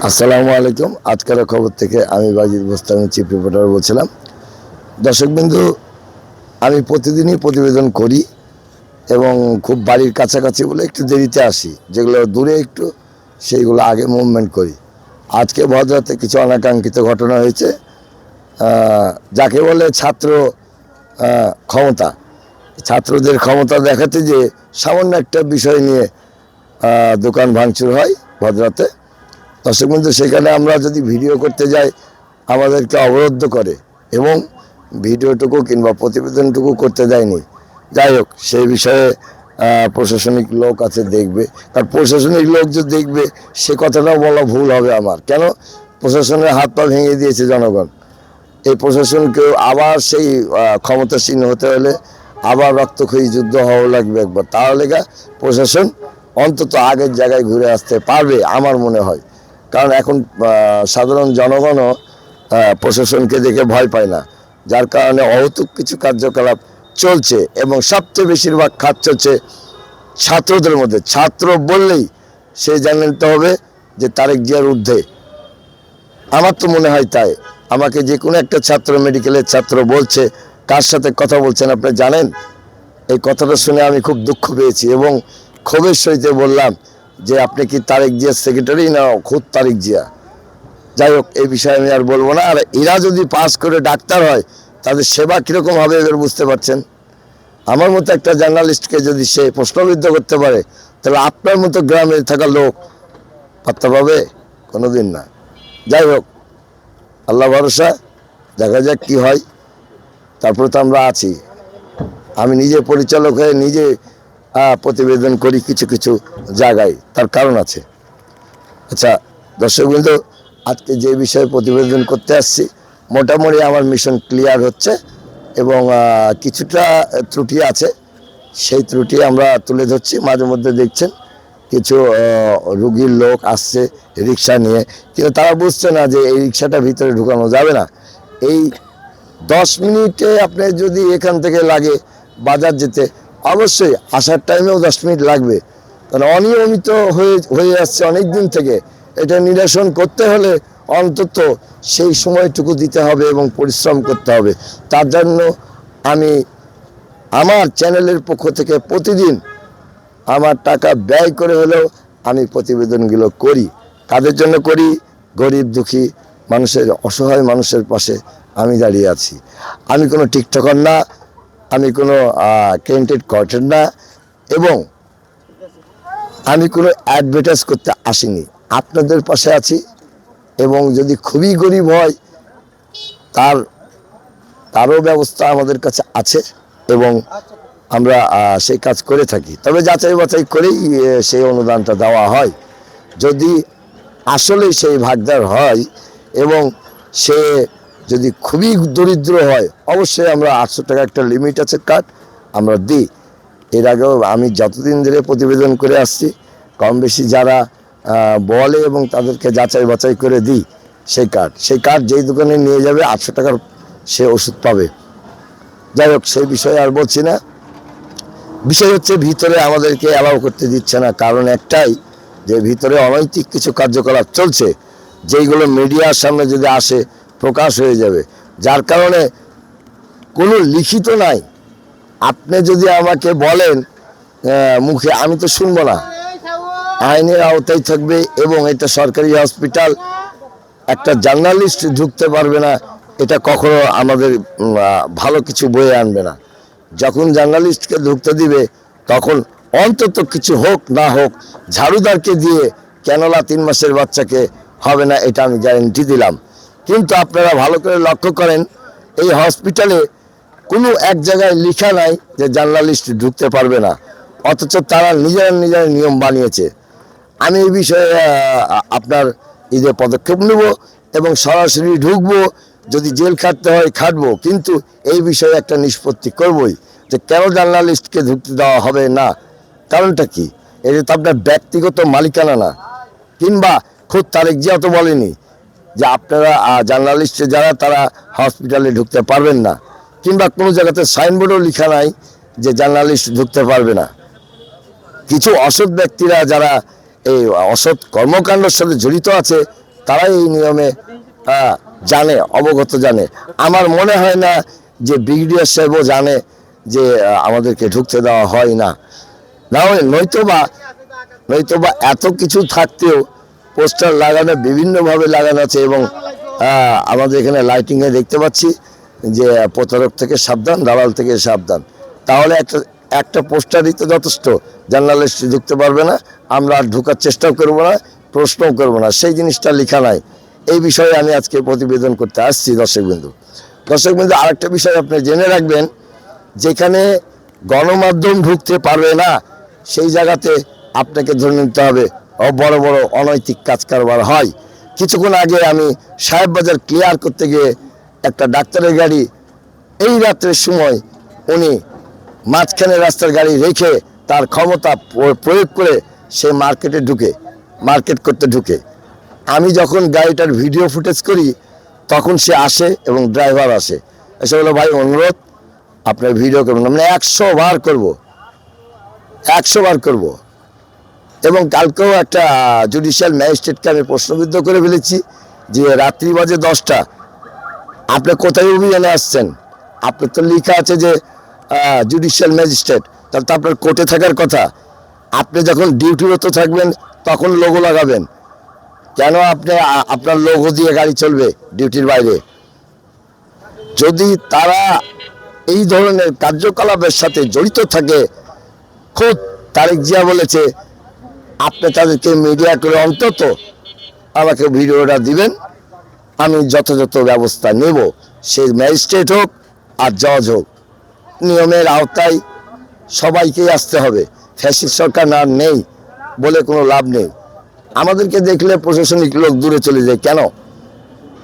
আসসালামু আলাইকুম। আজকের খবর থেকে আমি বাজিদ বোস্তামি চিফ রিপোর্টার বলছিলাম। দর্শকবিন্দু, আমি প্রতিদিনই প্রতিবেদন করি এবং খুব বাড়ির কাছাকাছি বলে একটু দেরিতে আসি, যেগুলো দূরে একটু সেইগুলো আগে মুভমেন্ট করি। আজকে ভদ্রাতে কিছু অনাকাঙ্ক্ষিত ঘটনা হয়েছে, যাকে বলে ছাত্র ক্ষমতা। ছাত্রদের ক্ষমতা দেখাতে যে সামান্য একটা বিষয় নিয়ে দোকান ভাঙচুর হয় ভদ্রাতে। দর্শক বন্ধু, সেখানে আমরা যদি ভিডিও করতে যাই আমাদেরকে অবরুদ্ধ করে এবং ভিডিওটুকু কিংবা প্রতিবেদনটুকু করতে দেয়নি। যাই হোক, সেই বিষয়ে প্রশাসনিক লোক আছে, দেখবে। কারণ প্রশাসনিক লোক যে দেখবে সে কথাটাও বলা ভুল হবে আমার। কেন? প্রশাসনের হাত পা ভেঙে দিয়েছে জনগণ। এই প্রশাসনকেও আবার সেই ক্ষমতাসীন হতে হলে আবার রক্তক্ষয়ী যুদ্ধ হওয়া লাগবে একবার, তাহলে প্রশাসন অন্তত আগের জায়গায় ঘুরে আসতে পারবে আমার মনে হয়। কারণ এখন সাধারণ জনগণও প্রশাসনকে দেখে ভয় পায় না, যার কারণে অহৈতুক কিছু কার্যকলাপ চলছে এবং সবচেয়ে বেশিরভাগ খাত চলছে ছাত্রদের মধ্যে। ছাত্র বললেই সে জানতে হবে যে তারেক জিয়ার ঊর্ধ্বে। আমার তো মনে হয় তাই। আমাকে যে কোনো একটা ছাত্র, মেডিকেলের ছাত্র বলছে, কার সাথে কথা বলছেন আপনি জানেন? এই কথাটা শুনে আমি খুব দুঃখ পেয়েছি এবং ক্ষোভের সহিত বললাম যে আপনি কি তারেক জিয়ার সেক্রেটারি না খুদ তারেক জিয়া? যাই হোক, এই বিষয়ে আমি আর বলবো না। আর এরা যদি পাস করে ডাক্তার হয় তাদের সেবা কীরকম হবে এবার বুঝতে পারছেন। আমার মতো একটা জার্নালিস্টকে যদি সে প্রশ্নবিদ্ধ করতে পারে, তাহলে আপনার মতো গ্রামে থাকা লোক পাত্তা পাবে? কোনোদিন না। যাই হোক, আল্লাহ ভরসা, দেখা যাক কি হয়। তারপরে তো আমরা আছি। আমি নিজে পরিচালক হয়ে নিজে প্রতিবেদন করি কিছু কিছু জায়গায়, তার কারণ আছে। আচ্ছা দর্শকবৃন্দ, আজকে যে বিষয়ে প্রতিবেদন করতে আসছি মোটামুটি আমার মিশন ক্লিয়ার হচ্ছে এবং কিছুটা ত্রুটি আছে, সেই ত্রুটি আমরা তুলে ধরছি। মাঝে মধ্যে দেখছেন কিছু রুগীর লোক আসছে রিক্সা নিয়ে, কিন্তু তারা বুঝছে না যে এই রিক্সাটা ভিতরে ঢুকানো যাবে না। এই 10 মিনিটে আপনি যদি এখান থেকে লাগে বাজার যেতে, অবশ্যই আসার টাইমেও 10 মিনিট লাগবে। কারণ অনিয়মিত হয়ে আসছে অনেক দিন থেকে। এটা নিরসন করতে হলে অন্তত সেই সময়টুকু দিতে হবে এবং পরিশ্রম করতে হবে। তার জন্য আমি আমার চ্যানেলের পক্ষ থেকে প্রতিদিন আমার টাকা ব্যয় করে হলেও আমি প্রতিবেদনগুলো করি। কাদের জন্য করি? গরিব দুঃখী মানুষের, অসহায় মানুষের পাশে আমি দাঁড়িয়ে আছি। আমি কোনো টিকটকার না, আমি কোনো ক্রেডিট কন্টেন্ট না এবং আমি কোনো অ্যাডভার্টাইজ করতে আসিনি। আপনাদের পাশে আছি এবং যদি খুবই গরিব হয় তারও ব্যবস্থা আমাদের কাছে আছে এবং আমরা সেই কাজ করে থাকি। তবে যাচাই বাছাই করেই সেই অনুদানটা দেওয়া হয়। যদি আসলে সেই ভাগদার হয় এবং সে যদি খুবই দরিদ্র হয়, অবশ্যই আমরা 800 টাকা একটা লিমিট আছে কার্ড আমরা দিই। এর আগেও আমি যতদিন ধরে প্রতিবেদন করে আসছি কম বেশি যারা বলে এবং তাদেরকে যাচাই বাছাই করে দিই সেই কার্ড যেই দোকানে নিয়ে যাবে 800 টাকার সে ওষুধ পাবে। যাই হোক, সেই বিষয়ে আর বলছি না। বিষয় হচ্ছে ভিতরে আমাদেরকে অ্যালাউ করতে দিচ্ছে না, কারণ একটাই, যে ভিতরে অনৈতিক কিছু কার্যকলাপ চলছে যেইগুলো মিডিয়ার সামনে যদি আসে প্রকাশ হয়ে যাবে, যার কারণে কোনো লিখিত নাই। আপনি যদি আমাকে বলেন মুখে, আমি তো শুনবো না। আইনের আওতায় থাকবে এবং এটা সরকারি হসপিটাল, একটা জার্নালিস্ট ঢুকতে পারবে না, এটা কখনো আমাদের ভালো কিছু বয়ে আনবে না। যখন জার্নালিস্টকে ঢুকতে দিবে তখন অন্তত কিছু হোক না হোক ঝাড়ুদারকে দিয়ে ক্যানোলা 3 মাসের বাচ্চাকে হবে না, এটা আমি গ্যারেন্টি দিলাম। কিন্তু আপনারা ভালো করে লক্ষ্য করেন, এই হসপিটালে কোনো এক জায়গায় লেখা নাই যে জার্নালিস্ট ঢুকতে পারবে না, অথচ তারা নিজেরা নিয়ম বানিয়েছে। আমি এই বিষয়ে আপনার ঈদে পদক্ষেপ নেব এবং সরাসরি ঢুকবো, যদি জেল খাটতে হয় খাটবো, কিন্তু এই বিষয়ে একটা নিষ্পত্তি করবই যে কেন জার্নালিস্টকে ঢুকতে দেওয়া হবে না। কারণটা কি? এটা তো আপনার ব্যক্তিগত মালিকানা না, কিংবা খুব তারেক জিয়া তো বলেনি যে আপনারা জার্নালিস্ট যারা তারা হসপিটালে ঢুকতে পারবেন না, কিংবা কোনো জায়গাতে সাইনবোর্ডও লেখা নাই যে জার্নালিস্ট ঢুকতে পারবে না। কিছু অসৎ ব্যক্তিরা যারা এই অসৎ কর্মকাণ্ডের সাথে জড়িত আছে তারাই এই নিয়মে জানে, অবগত জানে। আমার মনে হয় না যে ব্রিগেডিয়ার সাহেবও জানে যে আমাদেরকে ঢুকতে দেওয়া হয় না। না হয় নয়তোবা এত কিছু থাকতেও পোস্টার লাগানো বিভিন্নভাবে লাগানো আছে, এবং আমাদের এখানে লাইটিংয়ে দেখতে পাচ্ছি যে প্রতারক থেকে সাবধান, দালাল থেকে সাবধান। তাহলে একটা পোস্টারই তো যথেষ্ট, জার্নালিস্ট ঢুকতে পারবে না, আমরা আর ঢোকার চেষ্টাও করবো না, প্রশ্নও করবো না, সেই জিনিসটা লেখা নাই। এই বিষয়ে আমি আজকে প্রতিবেদন করতে আসছি। দর্শকবিন্দু, আরেকটা বিষয় আপনি জেনে রাখবেন, যেখানে গণমাধ্যম ঢুকতে পারবে না সেই জায়গাতে আপনাকে ধরে নিতে হবে বড় বড় অনৈতিক কাজ কারবার হয়। কিছুক্ষণ আগে আমি সাহেববাজার ক্লিয়ার করতে গিয়ে একটা ডাক্তারের গাড়ি এই রাত্রের সময় উনি মাঝখানে রাস্তার গাড়ি রেখে তার ক্ষমতা প্রয়োগ করে সে মার্কেট করতে ঢুকে। আমি যখন গাড়িটার ভিডিও ফুটেজ করি তখন সে আসে এবং ড্রাইভার আসে, এসে বলো ভাই অনুরোধ আপনার ভিডিও করবেন। আমরা 100 বার করব। এবং কালকেও একটা জুডিশিয়াল ম্যাজিস্ট্রেটকে আমি প্রশ্নবিদ্ধ করে ফেলেছি যে রাত্রি বাজে 10টা, আপনি কোথায় অভিযানে আসছেন? আপনার তো লেখা আছে যে জুডিশিয়াল ম্যাজিস্ট্রেট, তাহলে তো আপনার কোর্টে থাকার কথা। আপনি যখন ডিউটিরত থাকবেন তখন লোগো লাগাবেন, কেন আপনি আপনার লোগো দিয়ে গাড়ি চলবে ডিউটির বাইরে? যদি তারা এই ধরনের কার্যকলাপের সাথে জড়িত থাকে, খুব তারেক জিয়া বলেছে আপনি তাদেরকে মিডিয়া করে অন্তত আমাকে ভিডিওটা দিবেন, আমি যথাযথ ব্যবস্থা নেব। সে ম্যাজিস্ট্রেট হোক আর জজ হোক, নিয়মের আওতায় সবাইকেই আসতে হবে। ফ্যাসিস্ট সরকার না নেই বলে কোনো লাভ নেই। আমাদেরকে দেখলে প্রশাসনিক লোক দূরে চলে যায় কেন?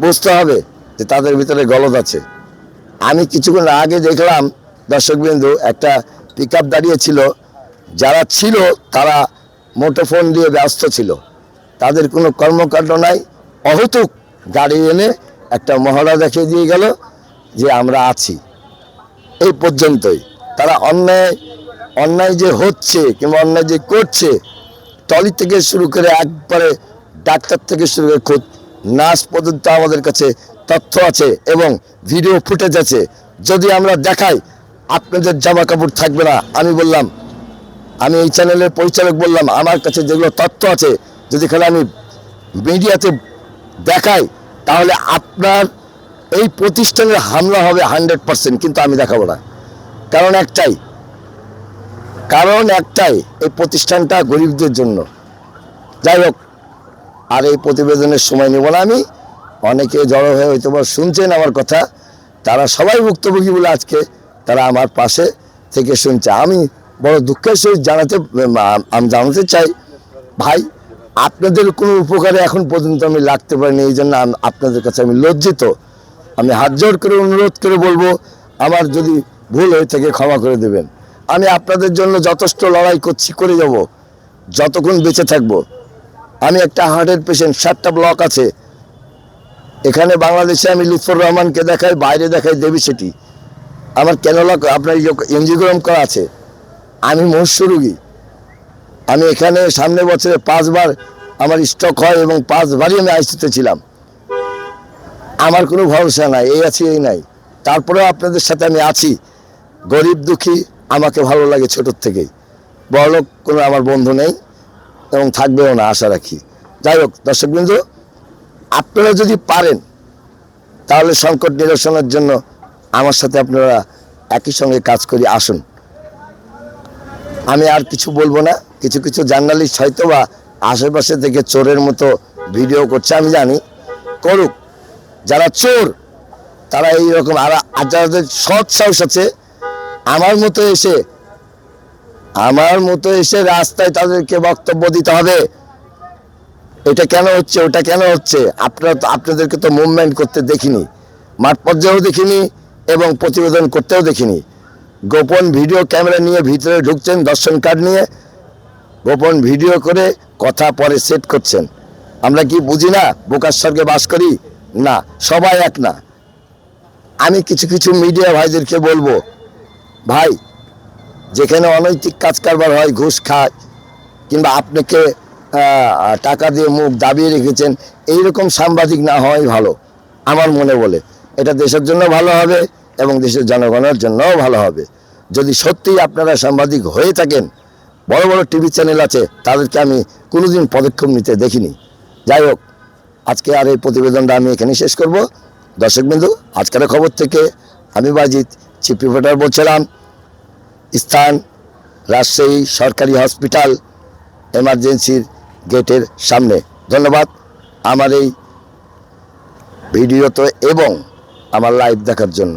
বুঝতে হবে যে তাদের ভিতরে গলদ আছে। আমি কিছুক্ষণ আগে দেখলাম দর্শকবিন্দু, একটা পিক আপ দাঁড়িয়েছিল, যারা ছিল তারা মুঠোফোন দিয়ে ব্যস্ত ছিল, তাদের কোনো কর্মকাণ্ড নাই। অহেতুক গাড়ি এনে একটা মহড়া দেখিয়ে দিয়ে গেল যে আমরা আছি, এই পর্যন্তই। তারা অন্যায় যে হচ্ছে কিংবা অন্যায় যে করছে, টলি থেকে শুরু করে একবারে ডাক্তার থেকে শুরু করে খোঁজ নার্স পর্যন্ত আমাদের কাছে তথ্য আছে এবং ভিডিও ফুটেজ আছে। যদি আমরা দেখাই আপনাদের জামা কাপড় থাকবে না। আমি এই চ্যানেলের পরিচালক বললাম, আমার কাছে যেগুলো তথ্য আছে যদি এখানে আমি মিডিয়াতে দেখাই তাহলে আপনার এই প্রতিষ্ঠানের হামলা হবে 100%, কিন্তু আমি দেখাবো না। কারণ একটাই, এই প্রতিষ্ঠানটা গরিবদের জন্য। যাই হোক, আর এই প্রতিবেদনের সময় নেব না আমি। অনেকে জড়ো হয়ে হয়তো বা শুনছেন আমার কথা, তারা সবাই ভুক্তভোগী বলে আজকে তারা আমার পাশে থেকে শুনছে। আমি বড় দুঃখের সহিত জানাতে চাই, ভাই আপনাদের কোনো উপকারে এখন পর্যন্ত আমি লাগতে পারিনি, এই জন্য আপনাদের কাছে আমি লজ্জিত। আমি হাত জোড় করে অনুরোধ করে বলবো, আমার যদি ভুল হয়ে থাকে ক্ষমা করে দেবেন। আমি আপনাদের জন্য যথেষ্ট লড়াই করে যাব যতক্ষণ বেঁচে থাকবো। আমি একটা হার্টের পেশেন্ট, 7টা ব্লক আছে এখানে বাংলাদেশে। আমি লুৎফর রহমানকে দেখাই, বাইরে দেখাই দেবী সেটি, আমার ক্যানোলা আপনার এনজিওগ্রাম করা আছে। আমি মহস্য রোগী। আমি এখানে সামনের বছরে 5 বার আমার স্ট্রোক হয় এবং 5 বারই আমি আইসিইউতে ছিলাম। আমার কোনো ভরসা নাই, এই আছি এই নাই, তারপরেও আপনাদের সাথে আমি আছি। গরিব দুঃখী আমাকে ভালো লাগে ছোটোর থেকেই। বড়লোক কোনো আমার বন্ধু নেই এবং থাকবেও না আশা রাখি। যাই হোক দর্শকবৃন্দ, আপনারা যদি পারেন তাহলে সংকট নিরসনের জন্য আমার সাথে আপনারা একই সঙ্গে কাজ করি, আসুন। আমি আর কিছু বলবো না। কিছু জার্নালিস্ট হয়তো বা আশেপাশে থেকে চোরের মতো ভিডিও করছে, আমি জানি, করুক। যারা চোর তারা এইরকম, আর যাদের সৎ সাহস আছে আমার মতো এসে রাস্তায় তাদেরকে বক্তব্য দিতে হবে, এটা কেন হচ্ছে ওটা কেন হচ্ছে। আপনাদেরকে তো মুভমেন্ট করতে দেখিনি, মাঠ পর্যায়েও দেখিনি এবং প্রতিবেদন করতেও দেখিনি। গোপন ভিডিও ক্যামেরা নিয়ে ভিতরে ঢুকছেন, দর্শন কার্ড নিয়ে গোপন ভিডিও করে কথা পরে সেট করছেন। আমরা কি বুঝি না বোকার স্বর্গে বাস করি? না, সবাই এক না। আমি কিছু মিডিয়া ভাইদেরকে বলবো, ভাই যেখানে অনৈতিক কাজ কারবার হয়, ঘুষ খায় কিংবা আপনাকে টাকা দিয়ে মুখ দাবিয়ে রেখেছেন, এইরকম সাংবাদিক না হওয়াই ভালো আমার মনে বলে। এটা দেশের জন্য ভালো হবে এবং দেশের জনগণের জন্যও ভালো হবে। যদি সত্যিই আপনারা সাংবাদিক হয়ে থাকেন, বড় বড় টিভি চ্যানেল আছে, তাদেরকে আমি কোনোদিন পদক্ষেপ নিতে দেখিনি। যাই হোক, আজকে আর এই প্রতিবেদনটা আমি এখানে শেষ করব। দর্শকবৃন্দু, আজকের খবর থেকে আমি বাজিত, চিফ রিপোর্টার বলছিলাম। স্থান রাজশাহী সরকারি হসপিটাল, এমার্জেন্সির গেটের সামনে। ধন্যবাদ আমার এই ভিডিওতে এবং আমার লাইভ দেখার জন্য।